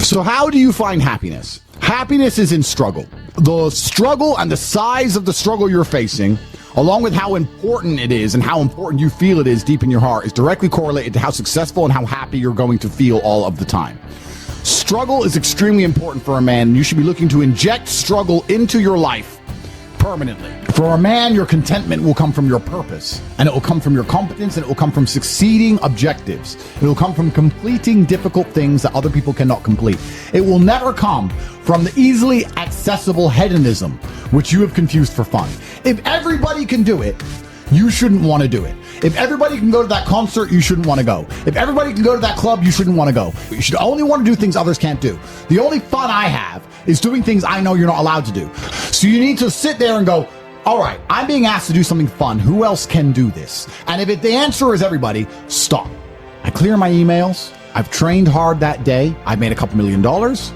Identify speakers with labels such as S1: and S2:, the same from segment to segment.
S1: So how do you find happiness? Happiness is in struggle. The struggle and the size of the struggle you're facing, along with how important it is and how important you feel it is deep in your heart, is directly correlated to how successful and how happy you're going to feel all of the time. Struggle is extremely important for a man, and you should be looking to inject struggle into your life permanently. For a man, your contentment will come from your purpose, and it will come from your competence, and it will come from succeeding objectives. It will come from completing difficult things that other people cannot complete. It will never come from the easily accessible hedonism, which you have confused for fun. If everybody can do it, you shouldn't want to do it. If everybody can go to that concert, you shouldn't want to go. If everybody can go to that club, you shouldn't want to go. You should only want to do things others can't do. The only fun I have is doing things I know you're not allowed to do. So you need to sit there and go, all right, I'm being asked to do something fun. Who else can do this? And if the answer is everybody, stop. I clear my emails. I've trained hard that day. I've made a couple $1 million.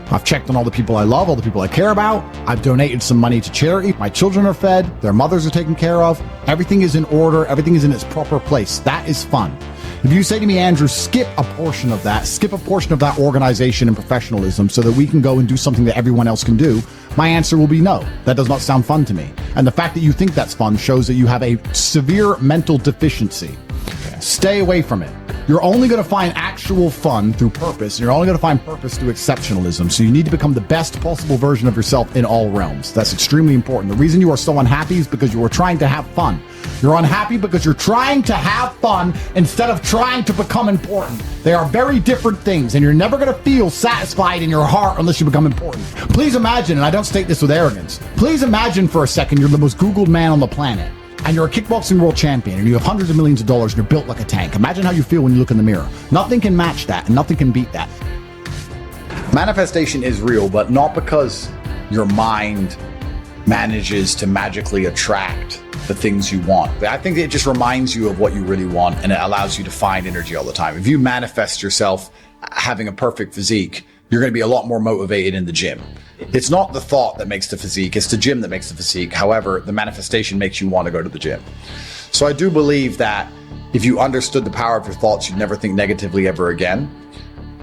S1: I've checked on all the people I love, all the people I care about. I've donated some money to charity. My children are fed. Their mothers are taken care of. Everything is in order. Everything is in its proper place. That is fun. If you say to me, Andrew, skip a portion of that organization and professionalism so that we can go and do something that everyone else can do, my answer will be no. That does not sound fun to me. And the fact that you think that's fun shows that you have a severe mental deficiency. Stay away from it. You're only going to find actual fun through purpose, and you're only going to find purpose through exceptionalism. So you need to become the best possible version of yourself in all realms. That's extremely important. The reason you are so unhappy is because you are trying to have fun. You're unhappy because you're trying to have fun instead of trying to become important. They are very different things, and you're never going to feel satisfied in your heart unless you become important. Please imagine, and I don't state this with arrogance, please imagine for a second you're the most Googled man on the planet. And you're a kickboxing world champion, and you have hundreds of millions of dollars, and you're built like a tank. Imagine how you feel when you look in the mirror. Nothing can match that, and nothing can beat that. Manifestation is real, but not because your mind manages to magically attract the things you want. I think it just reminds you of what you really want, and it allows you to find energy all the time. If you manifest yourself having a perfect physique, you're going to be a lot more motivated in the gym. It's not the thought that makes the physique, it's the gym that makes the physique. However, the manifestation makes you want to go to the gym. So I do believe that if you understood the power of your thoughts, you'd never think negatively ever again.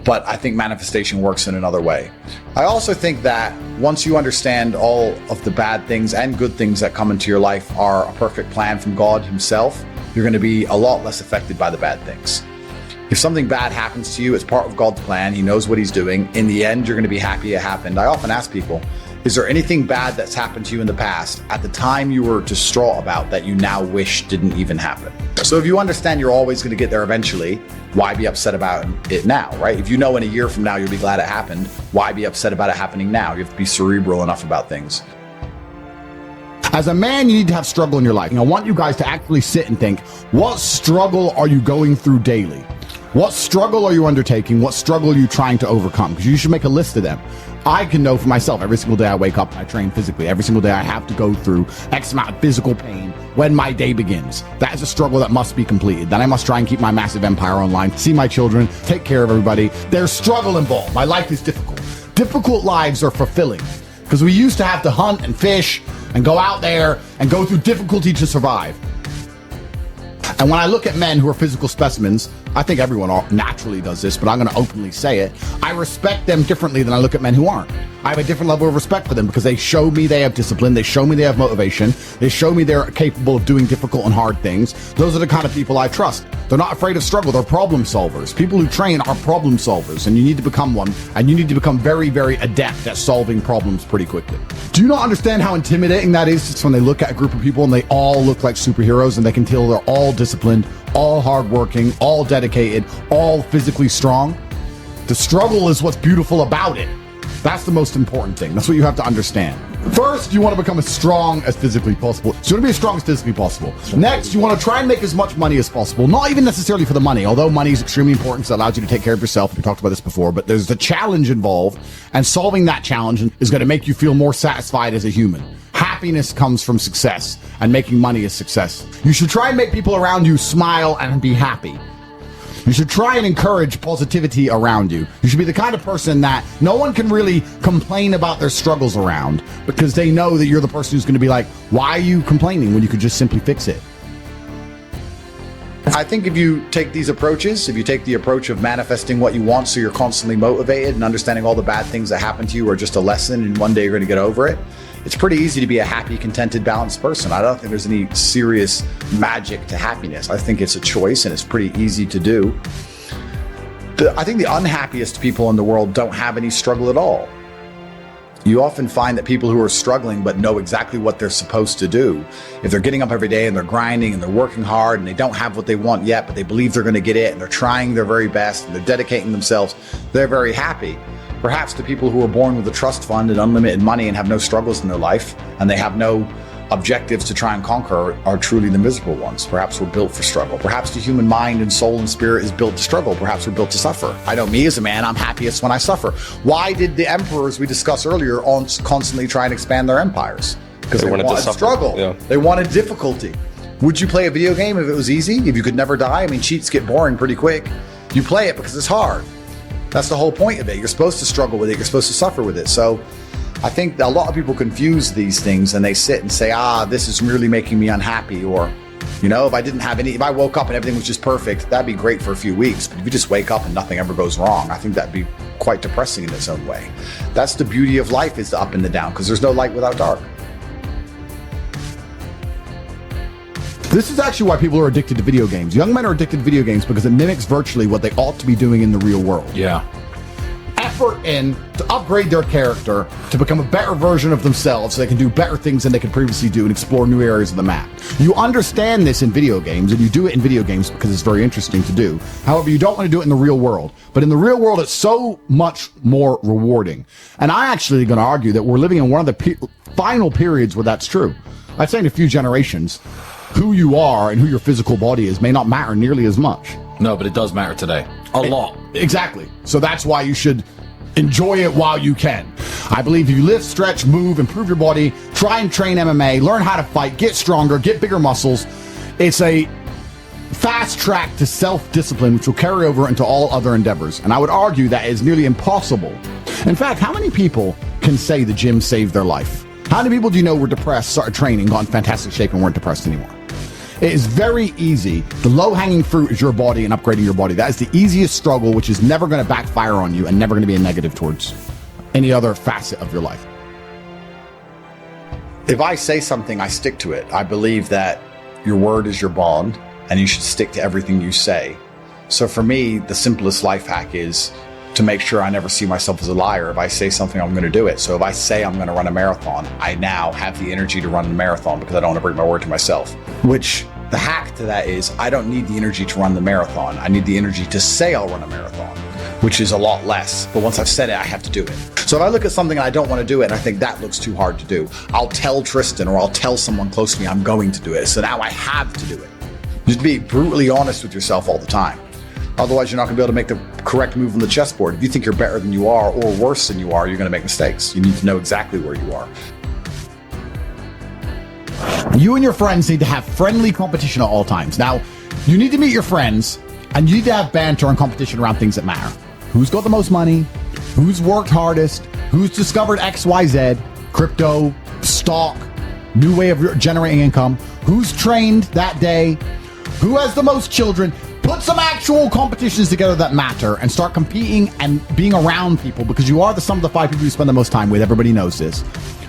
S1: But I think manifestation works in another way. I also think that once you understand all of the bad things and good things that come into your life are a perfect plan from God himself, you're going to be a lot less affected by the bad things. If something bad happens to you, it's part of God's plan. He knows what he's doing. In the end, you're going to be happy it happened. I often ask people, is there anything bad that's happened to you in the past at the time you were distraught about that you now wish didn't even happen? So if you understand you're always going to get there eventually, why be upset about it now, right? If you know in a year from now you'll be glad it happened, why be upset about it happening now? You have to be cerebral enough about things. As a man, you need to have struggle in your life. And I want you guys to actually sit and think, what struggle are you going through daily? What struggle are you undertaking? What struggle are you trying to overcome? Because you should make a list of them. I can know for myself, every single day I wake up and I train physically. Every single day I have to go through X amount of physical pain when my day begins. That is a struggle that must be completed. Then I must try and keep my massive empire online, see my children, take care of everybody. There's struggle involved. My life is difficult. Difficult lives are fulfilling because we used to have to hunt and fish and go out there and go through difficulty to survive. And when I look at men who are physical specimens, I think everyone naturally does this, but I'm going to openly say it. I respect them differently than I look at men who aren't. I have a different level of respect for them because they show me they have discipline. They show me they have motivation. They show me they're capable of doing difficult and hard things. Those are the kind of people I trust. They're not afraid of struggle. They're problem solvers. People who train are problem solvers, and you need to become one, and you need to become very, very adept at solving problems pretty quickly. Do you not understand how intimidating that is just when they look at a group of people and they all look like superheroes and they can tell they're all disciplined, all hardworking, all dedicated, all physically strong? The struggle is what's beautiful about it. That's the most important thing. That's what you have to understand. First, you want to become as strong as physically possible. So you want to be as strong as physically possible. Next, you want to try and make as much money as possible. Not even necessarily for the money, although money is extremely important because it allows you to take care of yourself. We talked about this before, but there's the challenge involved, and solving that challenge is going to make you feel more satisfied as a human. Happiness comes from success, and making money is success. You should try and make people around you smile and be happy. You should try and encourage positivity around you. You should be the kind of person that no one can really complain about their struggles around because they know that you're the person who's going to be like, why are you complaining when you could just simply fix it?
S2: I think if you take these approaches, if you take the approach of manifesting what you want so you're constantly motivated and understanding all the bad things that happen to you are just a lesson and one day you're going to get over it, it's pretty easy to be a happy, contented, balanced person. I don't think there's any serious magic to happiness. I think it's a choice and it's pretty easy to do. I think the unhappiest people in the world don't have any struggle at all. You often find that people who are struggling but know exactly what they're supposed to do, if they're getting up every day and they're grinding and they're working hard and they don't have what they want yet, but they believe they're going to get it and they're trying their very best and they're dedicating themselves, they're very happy. Perhaps the people who are born with a trust fund and unlimited money and have no struggles in their life and they have no objectives to try and conquer are truly the miserable ones. Perhaps we're built for struggle. Perhaps the human mind and soul and spirit is built to struggle. Perhaps we're built to suffer. I know me as a man, I'm happiest when I suffer. Why did the emperors we discussed earlier constantly try and expand their empires? Because they wanted to struggle. Yeah. They wanted difficulty. Would you play a video game if it was easy? If you could never die? I mean, cheats get boring pretty quick. You play it because it's hard. That's the whole point of it. You're supposed to struggle with it. You're supposed to suffer with it. So I think a lot of people confuse these things and they sit and say, this is really making me unhappy. Or, if I woke up and everything was just perfect, that'd be great for a few weeks. But if you just wake up and nothing ever goes wrong, I think that'd be quite depressing in its own way. That's the beauty of life, is the up and the down, because there's no light without dark.
S1: This is actually why people are addicted to video games. Young men are addicted to video games because it mimics virtually what they ought to be doing in the real world.
S3: Yeah.
S1: Effort in to upgrade their character to become a better version of themselves so they can do better things than they could previously do and explore new areas of the map. You understand this in video games and you do it in video games because it's very interesting to do. However, you don't want to do it in the real world. But in the real world, it's so much more rewarding. And I'm actually going to argue that we're living in one of the final periods where that's true. I'd say in a few generations, who you are and who your physical body is may not matter nearly as much.
S3: No, but it does matter today. A lot.
S1: Exactly. So that's why you should enjoy it while you can. I believe if you lift, stretch, move, improve your body, try and train MMA, learn how to fight, get stronger, get bigger muscles, it's a fast track to self-discipline, which will carry over into all other endeavors. And I would argue that is nearly impossible. In fact, how many people can say the gym saved their life? How many people do you know were depressed, started training, got in fantastic shape, and weren't depressed anymore? It is very easy. The low-hanging fruit is your body and upgrading your body. That is the easiest struggle, which is never going to backfire on you and never going to be a negative towards any other facet of your life.
S2: If I say something, I stick to it. I believe that your word is your bond, and you should stick to everything you say. So for me, the simplest life hack is to make sure I never see myself as a liar. If I say something, I'm going to do it. So if I say I'm going to run a marathon, I now have the energy to run the marathon because I don't want to break my word to myself. Which the hack to that is I don't need the energy to run the marathon. I need the energy to say I'll run a marathon, which is a lot less. But once I've said it, I have to do it. So if I look at something and I don't want to do it and I think that looks too hard to do, I'll tell Tristan or I'll tell someone close to me I'm going to do it. So now I have to do it. Just be brutally honest with yourself all the time. Otherwise, you're not going to be able to make the correct move on the chessboard. If you think you're better than you are or worse than you are, you're going to make mistakes. You need to know exactly where you are.
S1: You and your friends need to have friendly competition at all times. Now, you need to meet your friends and you need to have banter and competition around things that matter. Who's got the most money? Who's worked hardest? Who's discovered XYZ? Crypto, stock, new way of generating income? Who's trained that day? Who has the most children? Put some actual competitions together that matter and start competing and being around people, because you are the sum of the 5 people you spend the most time with. Everybody knows this.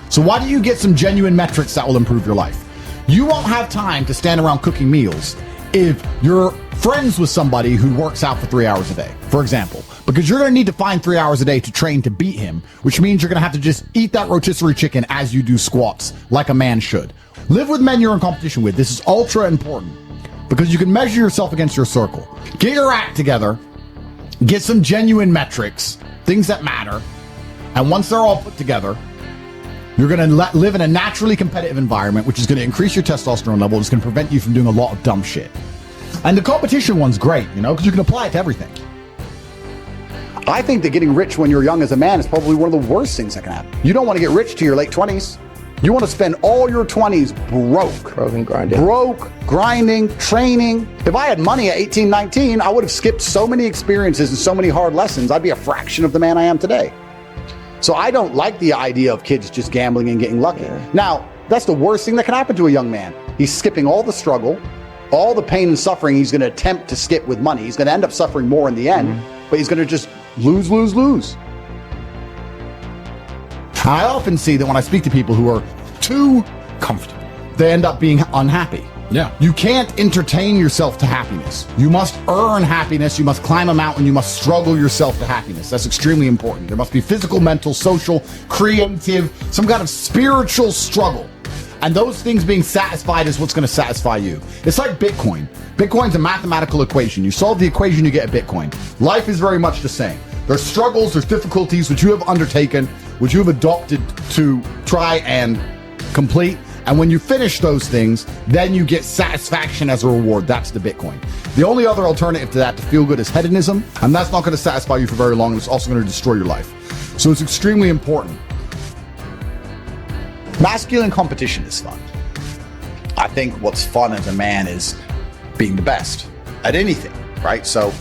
S1: So why don't you get some genuine metrics that will improve your life? You won't have time to stand around cooking meals if you're friends with somebody who works out for 3 hours a day, for example, because you're going to need to find 3 hours a day to train to beat him, which means you're going to have to just eat that rotisserie chicken as you do squats like a man should. Live with men you're in competition with. This is ultra important, because you can measure yourself against your circle. Get your act together, get some genuine metrics, things that matter, and once they're all put together, you're going to live in a naturally competitive environment, which is going to increase your testosterone level. It's going to prevent you from doing a lot of dumb shit. And the competition one's great, because you can apply it to everything.
S2: I think that getting rich when you're young as a man is probably one of the worst things that can happen. You don't want to get rich to your late 20s. You want to spend all your 20s broke.
S4: Broke and grinding.
S2: Broke, grinding, training. If I had money at 18, 19, I would have skipped so many experiences and so many hard lessons. I'd be a fraction of the man I am today. So I don't like the idea of kids just gambling and getting lucky. Yeah. Now, that's the worst thing that can happen to a young man. He's skipping all the struggle. All the pain and suffering he's going to attempt to skip with money. He's going to end up suffering more in the end, but he's going to just lose, lose, lose.
S1: I often see that when I speak to people who are too comfortable, they end up being unhappy.
S3: Yeah.
S1: You can't entertain yourself to happiness. You must earn happiness. You must climb a mountain. You must struggle yourself to happiness. That's extremely important. There must be physical, mental, social, creative, some kind of spiritual struggle. And those things being satisfied is what's going to satisfy you. It's like Bitcoin. Bitcoin's a mathematical equation. You solve the equation, you get a Bitcoin. Life is very much the same. There's struggles, there's difficulties which you have undertaken, which you have adopted to try and complete. And when you finish those things, then you get satisfaction as a reward. That's the Bitcoin. The only other alternative to that, to feel good, is hedonism. And that's not going to satisfy you for very long. It's also going to destroy your life. So it's extremely important.
S2: Masculine competition is fun. I think what's fun as a man is being the best at anything, right? So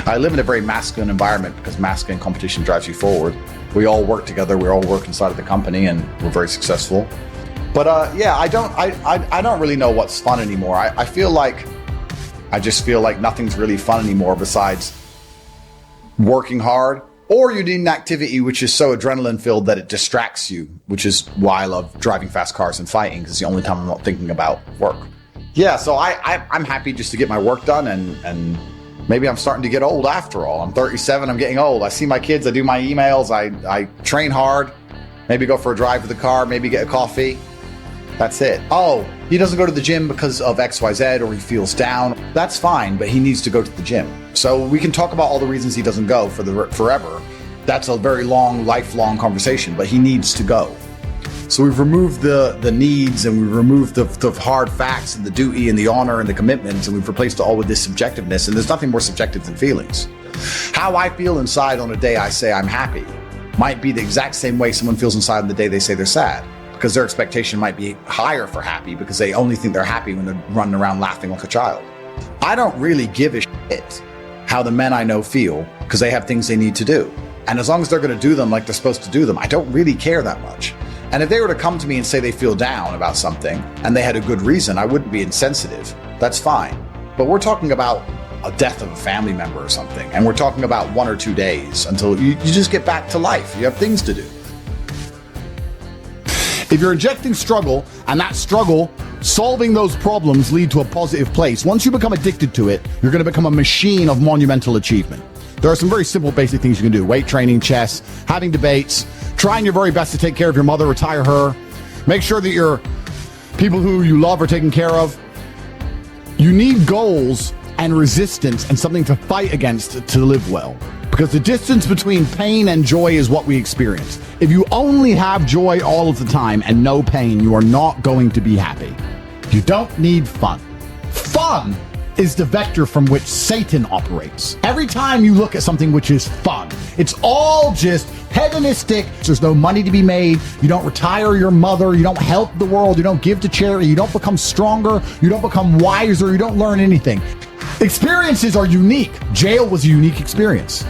S2: I live in a very masculine environment because masculine competition drives you forward. We all work together. We all work inside of the company and we're very successful. But I don't really know what's fun anymore. I just feel like nothing's really fun anymore besides working hard, or you need an activity which is so adrenaline filled that it distracts you, which is why I love driving fast cars and fighting, because it's the only time I'm not thinking about work. Yeah, so I'm happy just to get my work done, and maybe I'm starting to get old after all. I'm 37, I'm getting old. I see my kids, I do my emails, I train hard, maybe go for a drive with the car, maybe get a coffee. That's it. Oh, he doesn't go to the gym because of XYZ, or he feels down. That's fine, but he needs to go to the gym. So we can talk about all the reasons he doesn't go for forever. That's a very long, lifelong conversation, but he needs to go. So we've removed the needs, and we've removed the hard facts and the duty and the honor and the commitments, and we've replaced it all with this subjectiveness. And there's nothing more subjective than feelings. How I feel inside on a day I say I'm happy might be the exact same way someone feels inside on the day they say they're sad, because their expectation might be higher for happy because they only think they're happy when they're running around laughing like a child. I don't really give a shit how the men I know feel, because they have things they need to do. And as long as they're going to do them like they're supposed to do them, I don't really care that much. And if they were to come to me and say they feel down about something and they had a good reason, I wouldn't be insensitive. That's fine. But we're talking about a death of a family member or something, and we're talking about 1 or 2 days until you just get back to life. You have things to do.
S1: If you're injecting struggle, and that struggle, solving those problems lead to a positive place, once you become addicted to it, you're going to become a machine of monumental achievement. There are some very simple, basic things you can do. Weight training, chess, having debates, trying your very best to take care of your mother, retire her, make sure that your people who you love are taken care of. You need goals and resistance and something to fight against to live well. Because the distance between pain and joy is what we experience. If you only have joy all of the time and no pain, you are not going to be happy. You don't need fun. Fun is the vector from which Satan operates. Every time you look at something which is fun, it's all just hedonistic. There's no money to be made. You don't retire your mother. You don't help the world. You don't give to charity. You don't become stronger. You don't become wiser. You don't learn anything. Experiences are unique. Jail was a unique experience.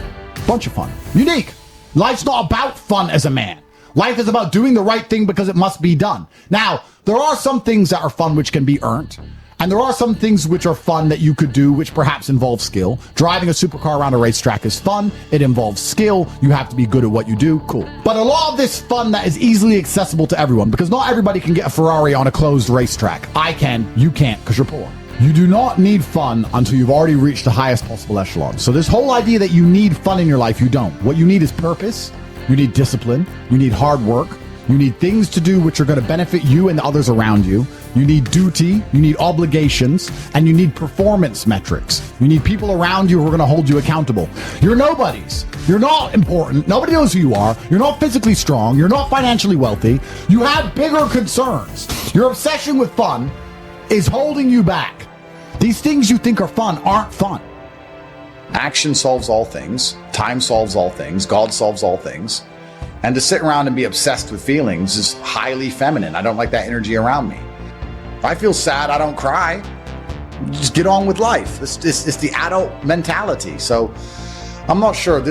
S1: Bunch of fun. Unique. Life's not about fun as a man. Life is about doing the right thing because it must be done. Now, there are some things that are fun which can be earned. And there are some things which are fun that you could do which perhaps involve skill. Driving a supercar around a racetrack is fun. It involves skill. You have to be good at what you do. Cool. But a lot of this fun that is easily accessible to everyone, because not everybody can get a Ferrari on a closed racetrack. I can. You can't because you're poor. You do not need fun until you've already reached the highest possible echelon. So this whole idea that you need fun in your life, you don't. What you need is purpose. You need discipline. You need hard work. You need things to do which are going to benefit you and the others around you. You need duty. You need obligations. And you need performance metrics. You need people around you who are going to hold you accountable. You're nobodies. You're not important. Nobody knows who you are. You're not physically strong. You're not financially wealthy. You have bigger concerns. Your obsession with fun is holding you back. These things you think are fun aren't fun.
S2: Action solves all things. Time solves all things. God solves all things. And to sit around and be obsessed with feelings is highly feminine. I don't like that energy around me. If I feel sad, I don't cry. Just get on with life. It's the adult mentality. So I'm not sure.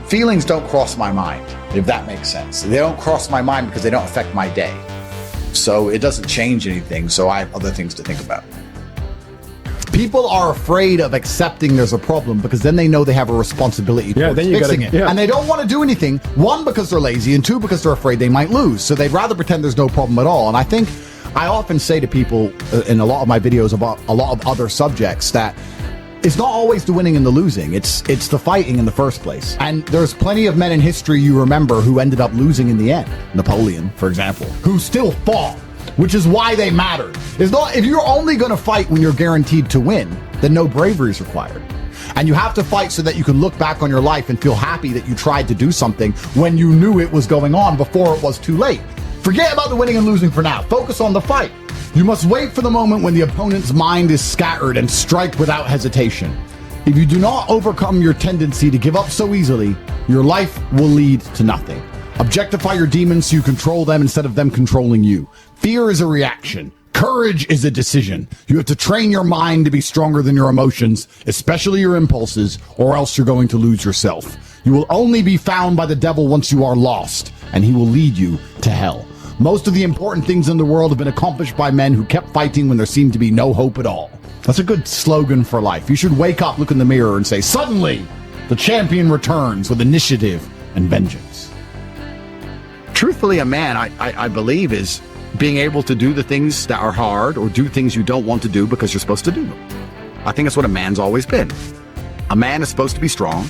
S2: Feelings don't cross my mind, if that makes sense. They don't cross my mind because they don't affect my day. So it doesn't change anything. So I have other things to think about.
S1: People are afraid of accepting there's a problem because then they know they have a responsibility towards
S4: then you
S1: fixing
S4: gotta-
S1: it.
S4: yeah.
S1: And they don't want to do anything, one, because they're lazy, and two, because they're afraid they might lose. So they'd rather pretend there's no problem at all. And I think I often say to people in a lot of my videos about a lot of other subjects that it's not always the winning and the losing. It's the fighting in the first place. And there's plenty of men in history you remember who ended up losing in the end. Napoleon, for example, who still fought, which is why they mattered. It's not, if you're only going to fight when you're guaranteed to win, then no bravery is required. And you have to fight so that you can look back on your life and feel happy that you tried to do something when you knew it was going on before it was too late. Forget about the winning and losing for now. Focus on the fight. You must wait for the moment when the opponent's mind is scattered and strike without hesitation. If you do not overcome your tendency to give up so easily, your life will lead to nothing. Objectify your demons so you control them instead of them controlling you. Fear is a reaction. Courage is a decision. You have to train your mind to be stronger than your emotions, especially your impulses, or else you're going to lose yourself. You will only be found by the devil once you are lost, and he will lead you to hell. Most of the important things in the world have been accomplished by men who kept fighting when there seemed to be no hope at all. That's a good slogan for life. You should wake up, look in the mirror, and say, suddenly, the champion returns with initiative and vengeance.
S5: Truthfully, a man, I believe, is being able to do the things that are hard or do things you don't want to do because you're supposed to do them. I think that's what a man's always been. A man is supposed to be strong.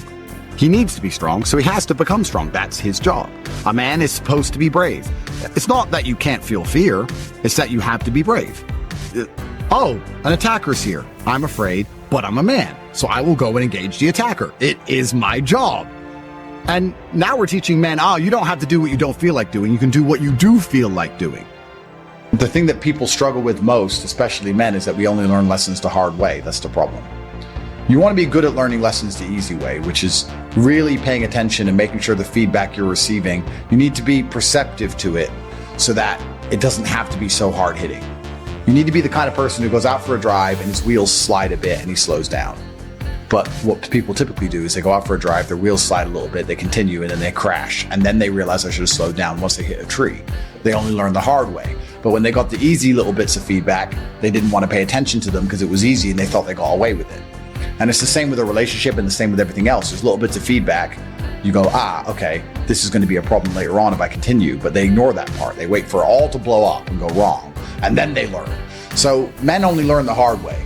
S5: He needs to be strong, so he has to become strong. That's his job. A man is supposed to be brave. It's not that you can't feel fear, it's that you have to be brave. Oh, an attacker's here. I'm afraid, but I'm a man, so I will go and engage the attacker. It is my job. And now we're teaching men, you don't have to do what you don't feel like doing. You can do what you do feel like doing.
S2: The thing that people struggle with most, especially men, is that we only learn lessons the hard way. That's the problem. You want to be good at learning lessons the easy way, which is really paying attention and making sure the feedback you're receiving, you need to be perceptive to it so that it doesn't have to be so hard hitting. You need to be the kind of person who goes out for a drive and his wheels slide a bit and he slows down. But what people typically do is they go out for a drive, their wheels slide a little bit, they continue, and then they crash. And then they realize I should have slowed down once they hit a tree. They only learn the hard way. But when they got the easy little bits of feedback, they didn't want to pay attention to them because it was easy and they thought they got away with it. And it's the same with a relationship and the same with everything else. There's little bits of feedback. You go, okay, this is going to be a problem later on if I continue. But they ignore that part. They wait for it all to blow up and go wrong. And then they learn. So men only learn the hard way.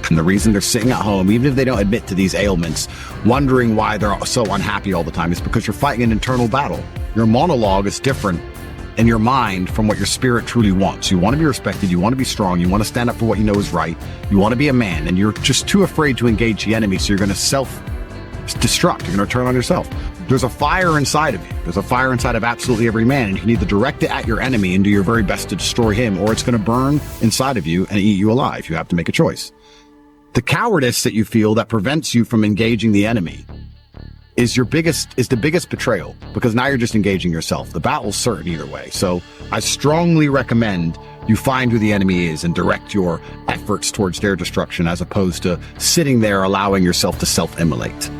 S5: And the reason they're sitting at home, even if they don't admit to these ailments, wondering why they're so unhappy all the time, is because you're fighting an internal battle. Your monologue is different in your mind from what your spirit truly wants. You want to be respected, you want to be strong, you want to stand up for what you know is right, you want to be a man, and you're just too afraid to engage the enemy, so you're going to self-destruct, you're going to turn on yourself. There's a fire inside of you. There's a fire inside of absolutely every man, and you can either direct it at your enemy and do your very best to destroy him, or it's going to burn inside of you and eat you alive. You have to make a choice. The cowardice that you feel that prevents you from engaging the enemy is the biggest betrayal, because now you're just engaging yourself. The battle's certain either way. So I strongly recommend you find who the enemy is and direct your efforts towards their destruction, as opposed to sitting there allowing yourself to self-immolate.